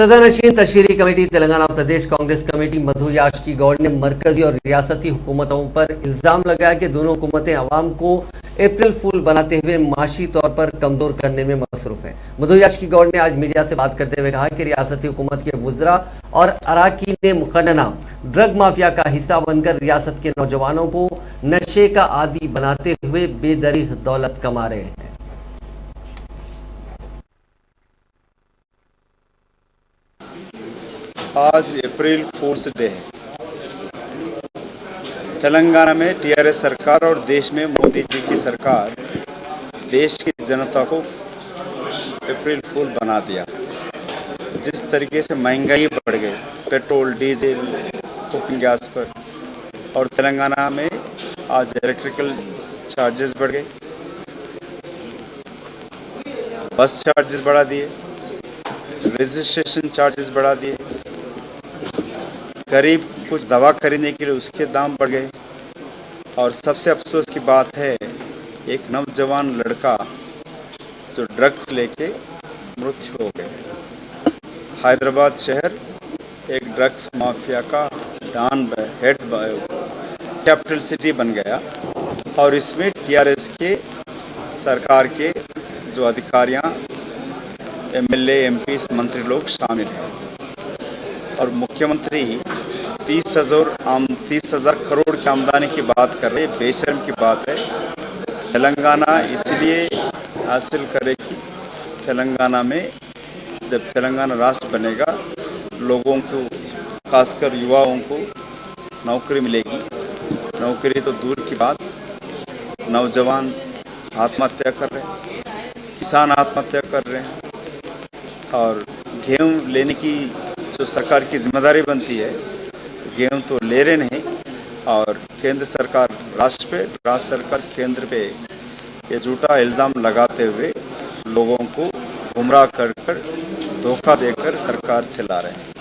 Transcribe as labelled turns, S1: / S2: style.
S1: सदनशीन तशहीरी committee Telangana प्रदेश Congress committee मधु याशिकी गौड़ ने मरकजी और रियासती हुकूमतों पर इल्जाम लगाया कि दोनों हुकूमतें अवाम को अप्रैल फूल बनाते हुए माशी तौर पर कमजोर करने में मसरूफ है। मधु याशिकी गौड़ ने आज मीडिया से बात करते हुए कहा कि रियासती हुकूमत के वुज़रा और अराकीन मुक़न्नना ड्रग माफिया का हिस्सा बनकर रियासत के नौजवानों को नशे का आदी बनाते हुए बेदरीग दौलत कमा रहे हैं।
S2: आज अप्रैल फूल्स डे है। तेलंगाना में टीआरएस सरकार और देश में मोदी जी की सरकार देश की जनता को अप्रैल फूल बना दिया। जिस तरीके से महंगाई बढ़ गई, पेट्रोल डीजल कुकिंग गैस पर, और तेलंगाना में आज इलेक्ट्रिकल चार्जेस बढ़ गए, बस चार्जेस बढ़ा दिए, रजिस्ट्रेशन चार्जेस बढ़ा दिए, करीब कुछ दवा खरीदने के लिए उसके दाम बढ़ गए। और सबसे अफसोस की बात है, एक नौजवान लड़का जो ड्रग्स लेके मृत्यु हो गए। हैदराबाद शहर एक ड्रग्स माफिया का डॉन हेड कैपिटल सिटी बन गया और इसमें टीआरएस के सरकार के जो अधिकारियां, एमएलए, एमपी, मंत्री लोग शामिल हैं। और मुख्यमंत्री 30,000 करोड़ की आमदनी की बात कर रहे हैं। बेशर्म की बात है। तेलंगाना इसलिए हासिल करे कि तेलंगाना में जब तेलंगाना राष्ट्र बनेगा, लोगों को, खासकर युवाओं को नौकरी मिलेगी। नौकरी तो दूर की बात, नौजवान आत्महत्या कर रहे हैं, किसान आत्महत्या कर रहे हैं, और गेहूँ लेने की जो सरकार की जिम्मेदारी बनती है, गेहूँ तो ले रहे नहीं, और केंद्र सरकार राष्ट्र पे, राज्य सरकार केंद्र पे ये झूठा इल्ज़ाम लगाते हुए लोगों को गुमराह कर धोखा देकर सरकार चला रहे हैं।